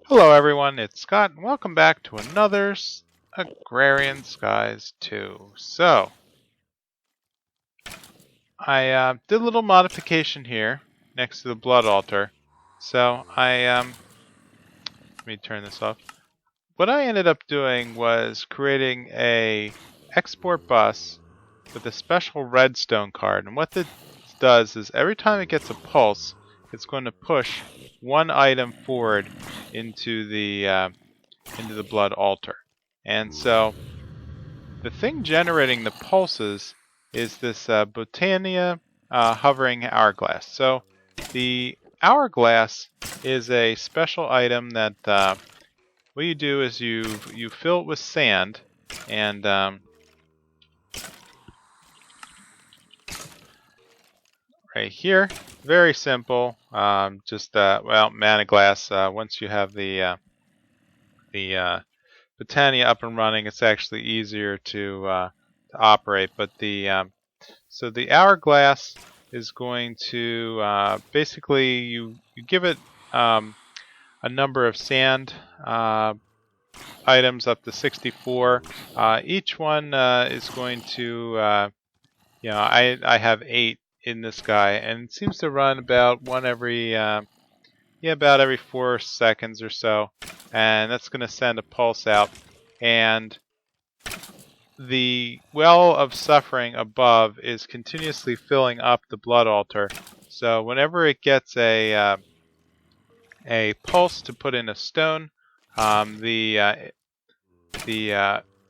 Hello everyone, it's Scott, and welcome back to another Agrarian Skies 2. So, I did a little modification here next to the blood altar. So, let me turn this off. What I ended up doing was creating a export bus with a special redstone card. And what this does is every time it gets a pulse, it's going to push one item forward into the blood altar. And so the thing generating the pulses is this Botania hovering hourglass. So the hourglass is a special item that what you do is you fill it with sand, and right here, very simple. Just mana glass. Once you have the Botania up and running, it's actually easier to operate. But so the hourglass is going to basically you give it a number of sand items up to 64. Each one is going to I have 8 in this guy, and it seems to run about one every about every 4 seconds or so, and that's going to send a pulse out. And the well of suffering above is continuously filling up the blood altar. So whenever it gets a pulse to put in a stone, the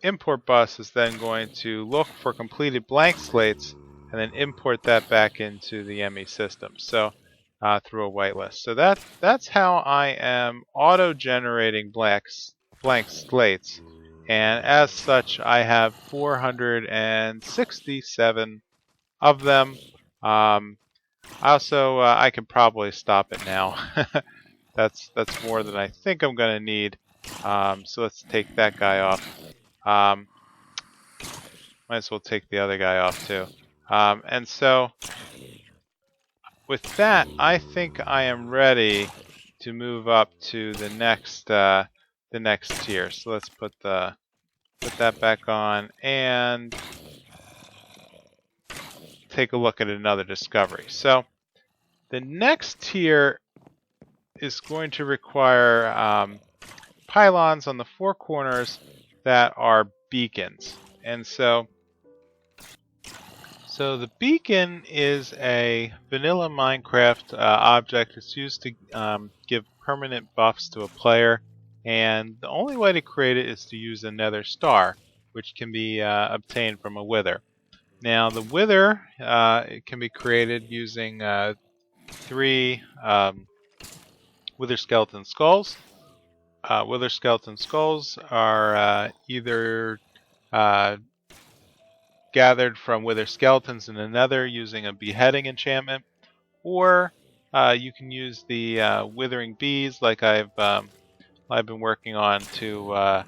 import bus is then going to look for completed blank slates and then import that back into the ME system. So through a whitelist. So that's how I am auto-generating blank slates. And as such, I have 467 of them. I could probably stop it now. That's more than I think I'm going to need. So let's take that guy off. Might as well take the other guy off too. And so with that, I think I am ready to move up to the next tier. So let's put that back on and take a look at another discovery. So the next tier is going to require pylons on the 4 corners that are beacons. And so the beacon is a vanilla Minecraft object. It's used to give permanent buffs to a player, and the only way to create it is to use a Nether Star, which can be obtained from a Wither. Now, the Wither it can be created using 3 Wither Skeleton Skulls. Wither Skeleton Skulls are either gathered from Wither Skeletons in the Nether using a beheading enchantment, or you can use the Withering Bees, like I've been working on to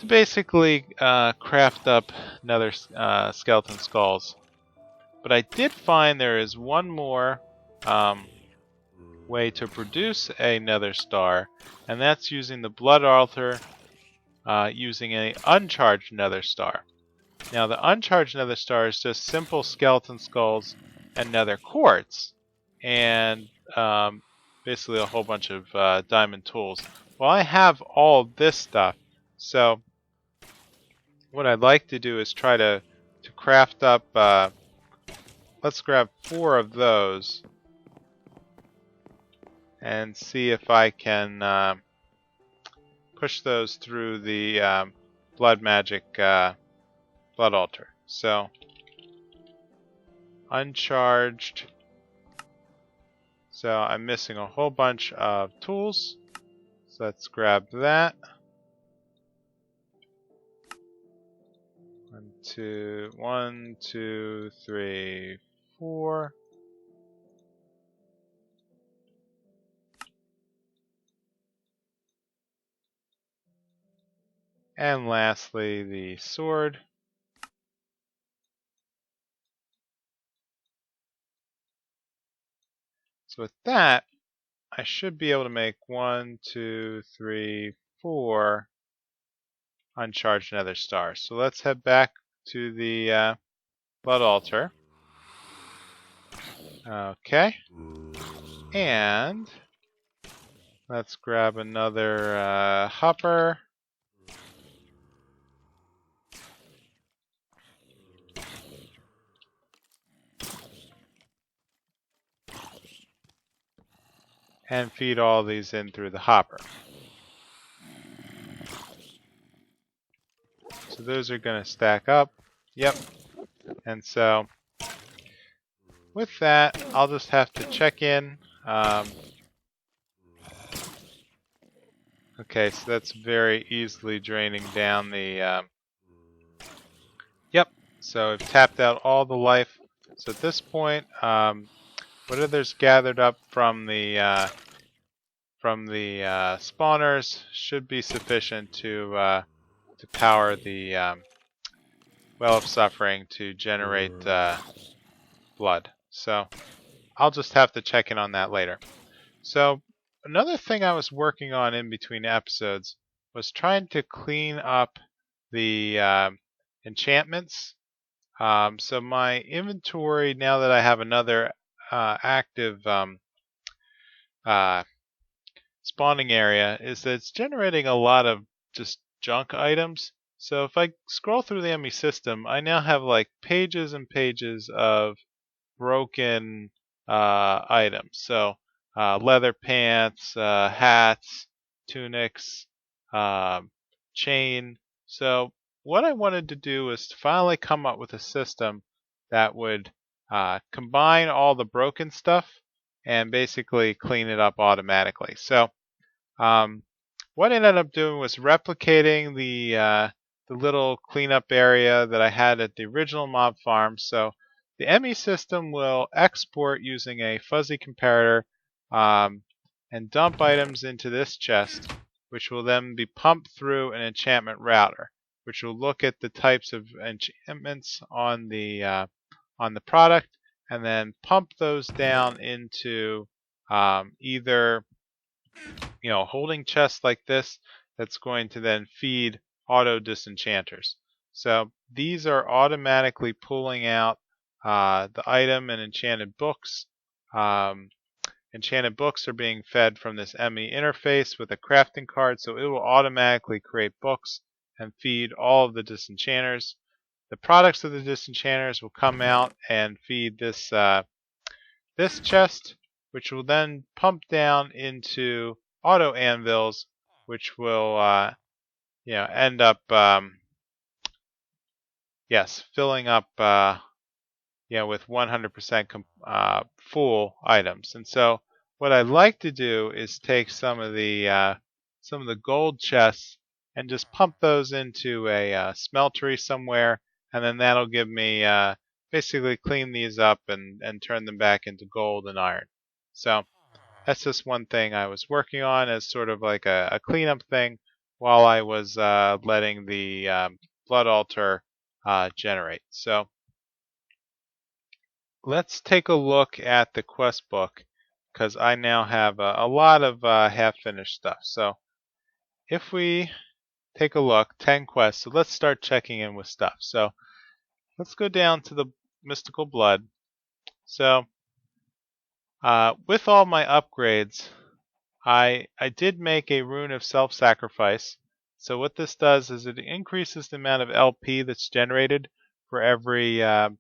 basically craft up Nether Skeleton Skulls. But I did find there is one more way to produce a Nether Star, and that's using the Blood Altar using an uncharged Nether Star. Now, the uncharged Nether Star is just simple skeleton skulls and nether quartz, and basically a whole bunch of diamond tools. Well, I have all this stuff, so what I'd like to do is try to craft up, let's grab 4 of those, and see if I can push those through the blood magic blood altar. So uncharged. So I'm missing a whole bunch of tools. So let's grab that. 1, 2, 3, 4. And lastly, the sword. So with that, I should be able to make 1, 2, 3, 4 uncharged Nether Stars. So let's head back to the Blood Altar. Okay. And let's grab another hopper. And feed all these in through the hopper. So those are going to stack up. Yep. And so with that, I'll just have to check in. Okay, so that's very easily draining down the... Yep, so I've tapped out all the life. So at this point, whatever's gathered up from the spawners should be sufficient to power the Well of Suffering to generate blood. So I'll just have to check in on that later. So another thing I was working on in between episodes was trying to clean up the enchantments. So my inventory, now that I have another active spawning area, is that it's generating a lot of just junk items. So if I scroll through the enemy system, I now have like pages and pages of broken items. So leather pants, hats, tunics, chain. So what I wanted to do is to finally come up with a system that would combine all the broken stuff and basically clean it up automatically. So what I ended up doing was replicating the little cleanup area that I had at the original mob farm. So the ME system will export using a fuzzy comparator and dump items into this chest, which will then be pumped through an enchantment router, which will look at the types of enchantments on the product and then pump those down into either holding chests like this that's going to then feed auto disenchanters. So these are automatically pulling out the item and enchanted books. Enchanted books are being fed from this ME interface with a crafting card, so it will automatically create books and feed all of the disenchanters. The products of the disenchanters will come out and feed this this chest, which will then pump down into auto anvils, which will end up filling up with 100% full items. And so what I'd like to do is take some of the gold chests and just pump those into a smeltery somewhere, and then that'll give me basically clean these up and turn them back into gold and iron. So that's just one thing I was working on as sort of like a cleanup thing while I was letting the blood altar generate. So let's take a look at the quest book, because I now have a lot of half-finished stuff. So if we take a look, 10 quests. So let's start checking in with stuff. So let's go down to the mystical blood. So with all my upgrades, I did make a Rune of Self-Sacrifice. So what this does is it increases the amount of LP that's generated for every attack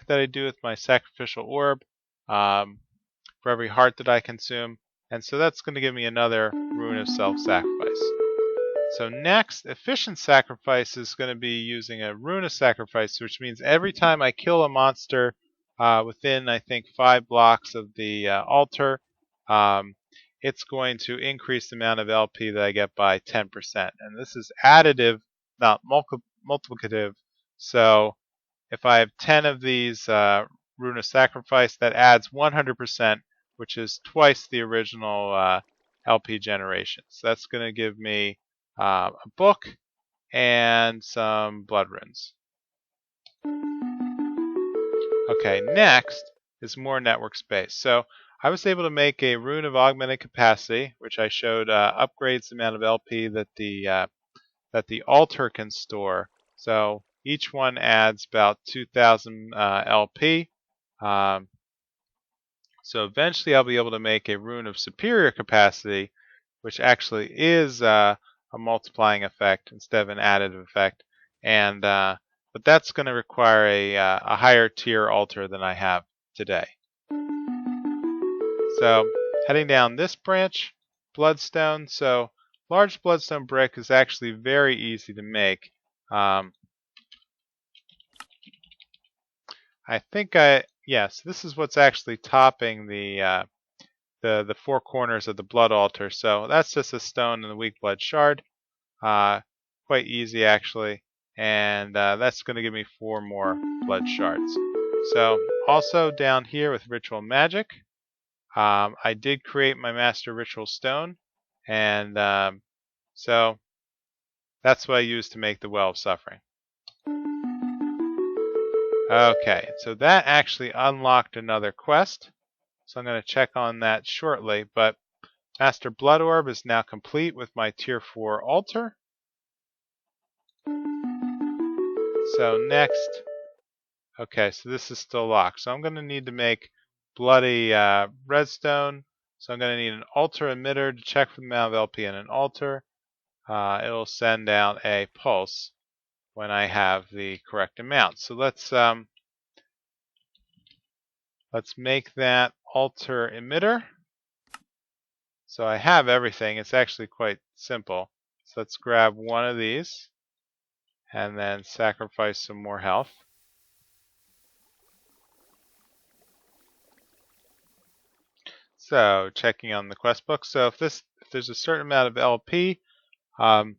that I do with my sacrificial orb, for every heart that I consume. And so that's going to give me another Rune of Self-Sacrifice. So next, Efficient Sacrifice is going to be using a Rune of Sacrifice, which means every time I kill a monster within, I think, 5 blocks of the altar, it's going to increase the amount of LP that I get by 10%. And this is additive, not multiplicative. So if I have 10 of these Rune of Sacrifice, that adds 100%, which is twice the original LP generation. So that's going to give me a book and some blood runes. Okay, next is more network space. So I was able to make a Rune of Augmented Capacity, which I showed upgrades the amount of LP that the altar can store. So each one adds about 2,000 LP. So eventually I'll be able to make a Rune of Superior Capacity, which actually is a multiplying effect instead of an additive effect. And but that's going to require a higher tier altar than I have today. So heading down this branch, Bloodstone. So large Bloodstone brick is actually very easy to make. I think yes, this is what's actually topping the four corners of the blood altar. So that's just a stone and a weak blood shard. Quite easy actually, and that's going to give me 4 more blood shards. So also down here with ritual magic, I did create my master ritual stone, and so that's what I used to make the well of suffering. Okay, so that actually unlocked another quest, so I'm going to check on that shortly, but Master Blood Orb is now complete with my tier 4 altar. So next, okay, so this is still locked, so I'm going to need to make bloody redstone, so I'm going to need an altar emitter to check for the amount of LP in an altar. It'll send out a pulse when I have the correct amount. So let's make that altar emitter. So I have everything. It's actually quite simple. So let's grab one of these and then sacrifice some more health. So checking on the quest book. So if there's a certain amount of LP, I'm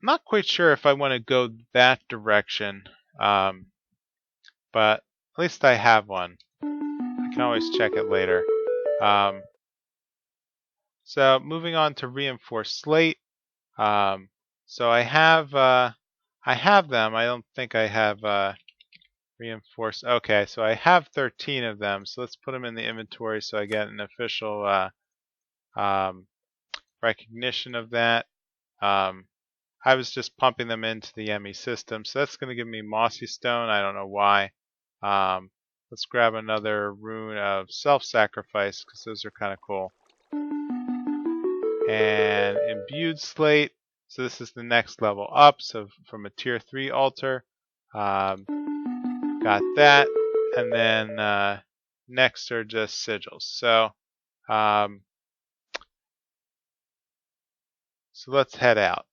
not quite sure if I want to go that direction, but at least I have one. I can always check it later. So moving on to reinforced slate. So I have them. I don't think I have reinforced. Okay, so I have 13 of them. So let's put them in the inventory so I get an official recognition of that. I was just pumping them into the ME system, so that's going to give me mossy stone. I don't know why. Let's grab another Rune of Self-Sacrifice because those are kind of cool. And imbued slate. So this is the next level up. So from a tier 3 altar, got that. And then next are just sigils. So let's head out.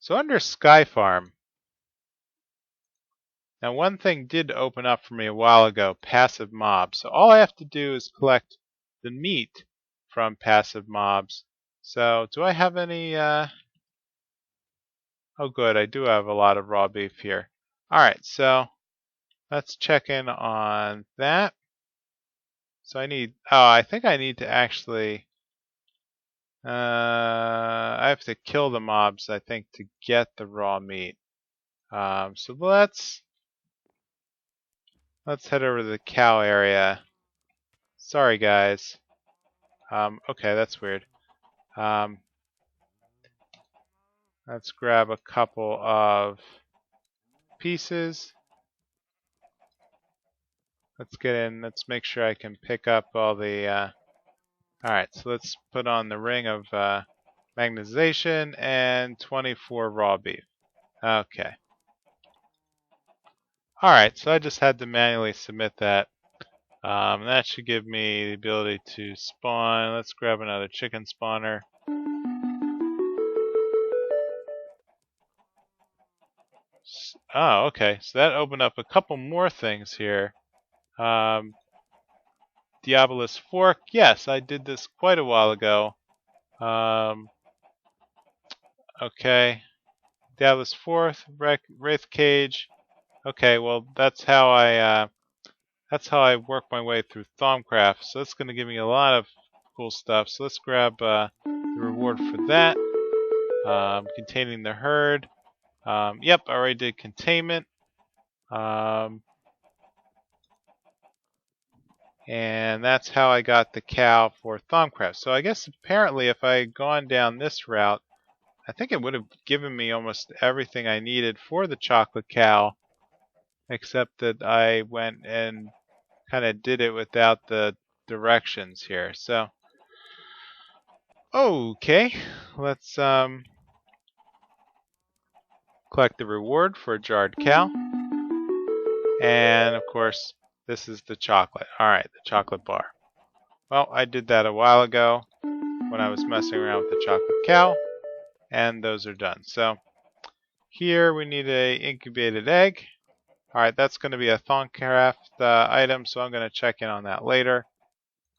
So under Sky Farm, now one thing did open up for me a while ago, passive mobs. So all I have to do is collect the meat from passive mobs. So do I have any, oh good, I do have a lot of raw beef here. Alright, so let's check in on that. So I think I need to actually, I have to kill the mobs, I think, to get the raw meat. So let's head over to the cow area. Sorry, guys. Okay, that's weird. Let's grab a couple of pieces. Let's get in. Let's make sure I can pick up all the... Alright, so let's put on the ring of magnetization and 24 raw beef. Okay. Alright, so I just had to manually submit that. That should give me the ability to spawn. Let's grab another chicken spawner. Oh, okay. So that opened up a couple more things here. Diabolus Fork. Yes, I did this quite a while ago. Okay. Diabolus Fork, Wraith Cage. Okay, well that's how I work my way through Thaumcraft. So that's going to give me a lot of cool stuff. So let's grab the reward for that. Containing the herd. Yep, I already did containment. And that's how I got the cow for Thaumcraft. So I guess apparently if I had gone down this route, I think it would have given me almost everything I needed for the chocolate cow, except that I went and kind of did it without the directions here. So, okay, let's collect the reward for a jarred cow. And of course, this is the chocolate. Alright, the chocolate bar. Well, I did that a while ago when I was messing around with the chocolate cow, and those are done. So here we need a incubated egg. Alright, that's going to be a Thaumcraft item, so I'm going to check in on that later.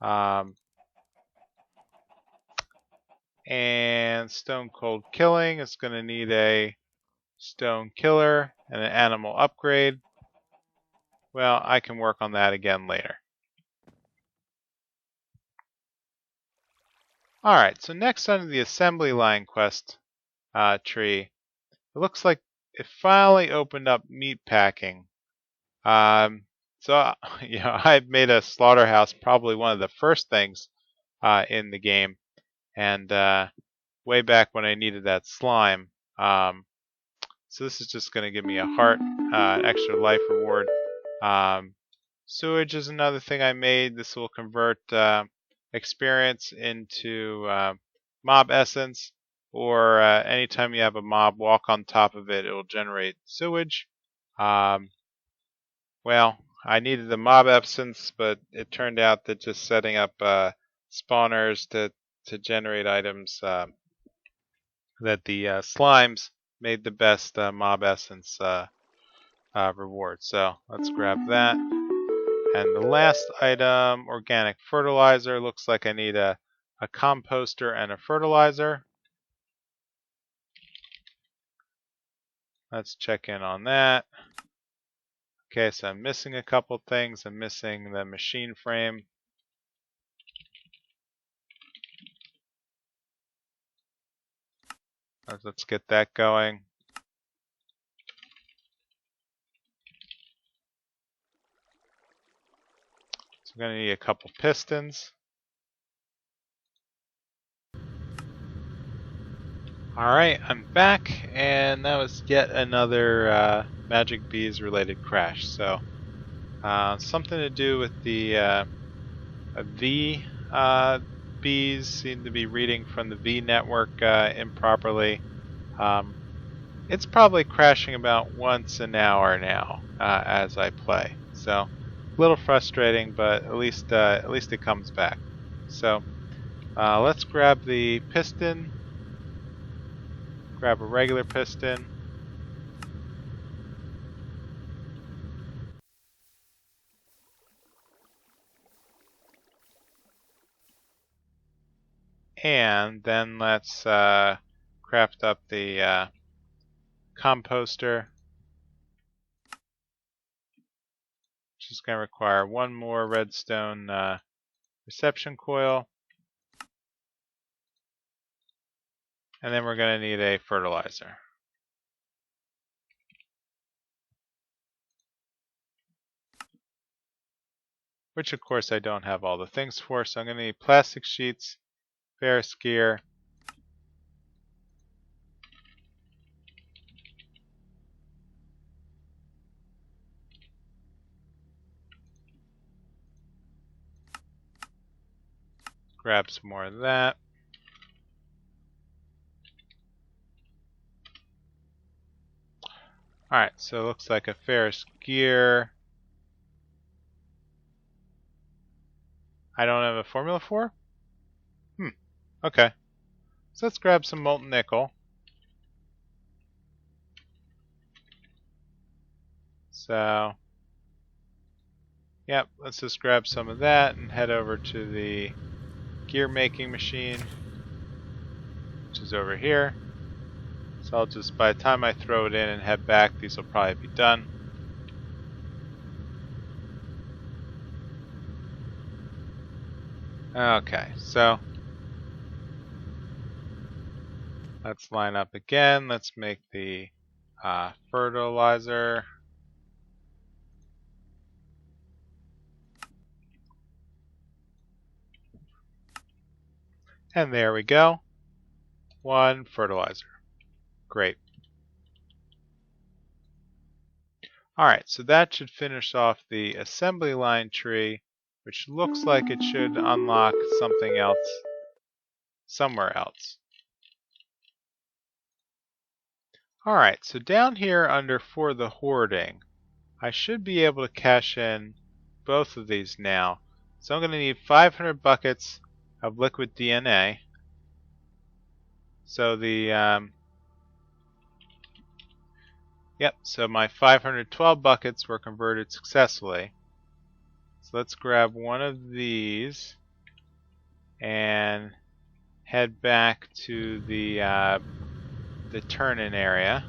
And Stone Cold Killing is going to need a Stone Killer and an animal upgrade. Well, I can work on that again later. Alright, so next under the assembly line quest tree, it looks like it finally opened up meat packing. So, I've made a slaughterhouse probably one of the first things in the game. And way back when I needed that slime. So this is just going to give me a heart, extra life reward. Sewage is another thing I made. This will convert experience into mob essence, or anytime you have a mob walk on top of it, it will generate sewage. Well, I needed the mob essence, but it turned out that just setting up spawners to generate items that the slimes made the best mob essence reward. So let's grab that. And the last item, organic fertilizer. Looks like I need a composter and a fertilizer. Let's check in on that. Okay, so I'm missing a couple things. I'm missing the machine frame. Let's get that going. So I'm going to need a couple pistons. Alright, I'm back, and that was yet another Magic Bees related crash. So, something to do with the V bees seem to be reading from the V network improperly. It's probably crashing about once an hour now as I play. So, a little frustrating, but at least it comes back. So, let's grab the piston. Grab a regular piston. And then let's craft up the composter, which is going to require one more redstone reception coil. And then we're going to need a fertilizer. Which of course I don't have all the things for, so I'm going to need plastic sheets, Ferris gear, grab some more of that. Alright, so it looks like a Ferris gear. I don't have a formula for? Okay. So let's grab some molten nickel. So, yep, let's just grab some of that and head over to the gear making machine, which is over here. So I'll just, by the time I throw it in and head back, these will probably be done. Okay, so let's line up again. Let's make the fertilizer. And there we go. 1 fertilizer. Great. Alright, so that should finish off the assembly line tree, which looks like it should unlock something else somewhere else. Alright, so down here under For The Hoarding, I should be able to cash in both of these now. So I'm going to need 500 buckets of liquid DNA. So so my 512 buckets were converted successfully. So let's grab one of these and head back to the turn-in area.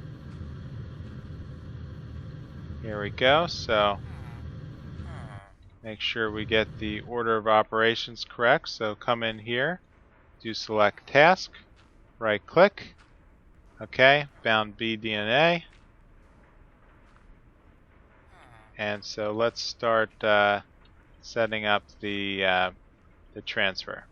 Here we go. So make sure we get the order of operations correct. So come in here, do select task, right click, okay, bound B DNA. And so let's start setting up the transfer.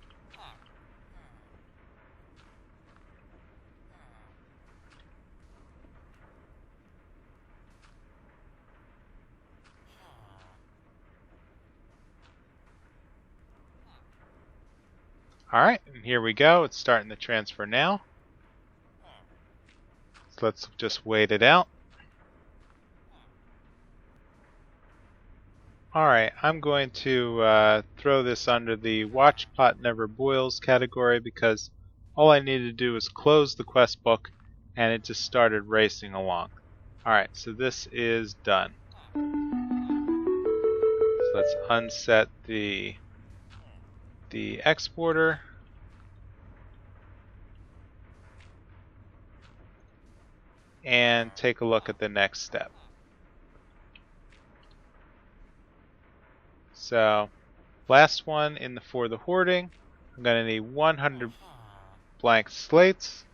Alright, and here we go. It's starting the transfer now. So let's just wait it out. Alright, I'm going to throw this under the Watch Pot Never Boils category because all I needed to do was close the quest book and it just started racing along. Alright, so this is done. So let's unset the exporter. And take a look at the next step. So, last one in the For The Hoarding, I'm going to need 100 blank slates.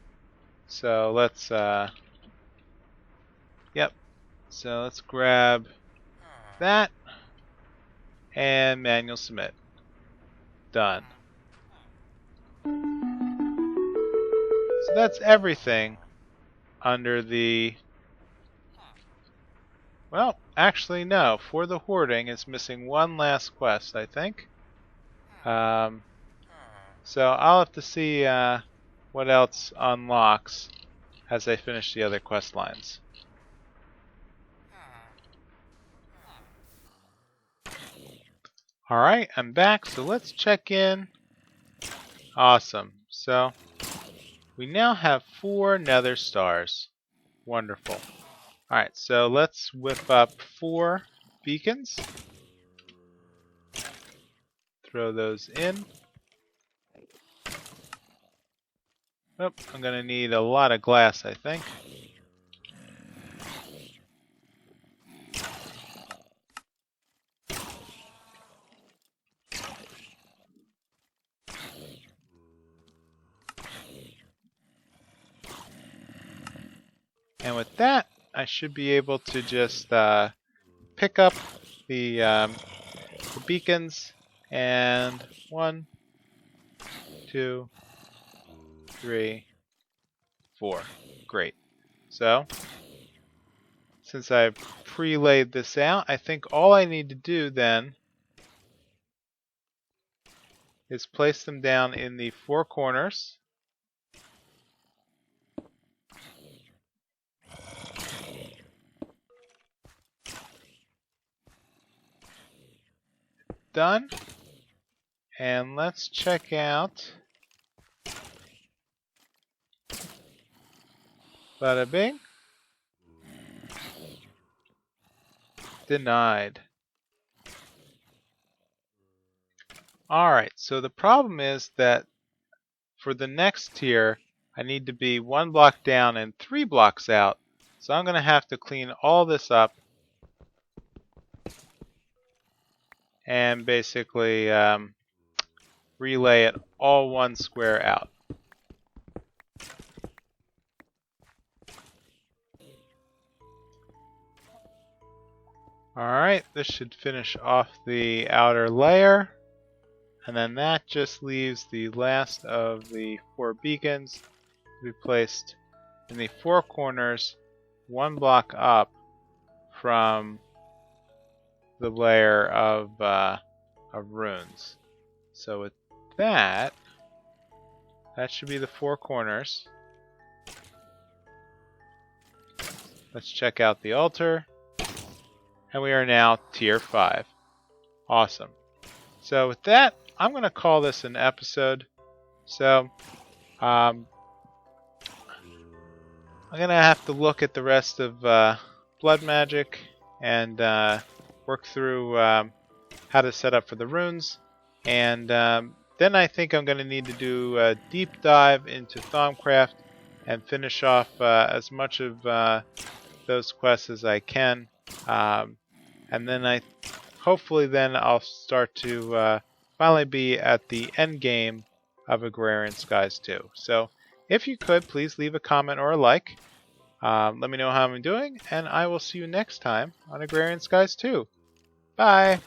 So let's, so let's grab that and manual submit. Done. So that's everything under the, well, actually no, For The Hoarding is missing one last quest, I think. So I'll have to see what else unlocks as I finish the other quest lines. Alright, I'm back, so let's check in. Awesome. So we now have 4 Nether Stars. Wonderful. Alright, so let's whip up 4 beacons. Throw those in. Oh, I'm going to need a lot of glass, I think. And with that, I should be able to just pick up the beacons and 1, 2, 3, 4. Great. So, since I've pre-laid this out, I think all I need to do then is place them down in the 4 corners. Done. And let's check out. Bada bing. Denied. Alright, so the problem is that for the next tier, I need to be 1 block down and 3 blocks out. So I'm going to have to clean all this up and basically relay it all 1 square out. Alright, this should finish off the outer layer. And then that just leaves the last of the 4 beacons to be placed in the 4 corners, 1 block up from the layer of runes. So with that should be the 4 corners. Let's check out the altar. And we are now tier 5. Awesome. So with that, I'm going to call this an episode. So I'm going to have to look at the rest of Blood Magic and work through how to set up for the runes. And then I think I'm going to need to do a deep dive into Thaumcraft and finish off as much of those quests as I can. And then hopefully then I'll start to finally be at the end game of Agrarian Skies 2. So if you could, please leave a comment or a like. Let me know how I'm doing, and I will see you next time on Agrarian Skies 2. Bye!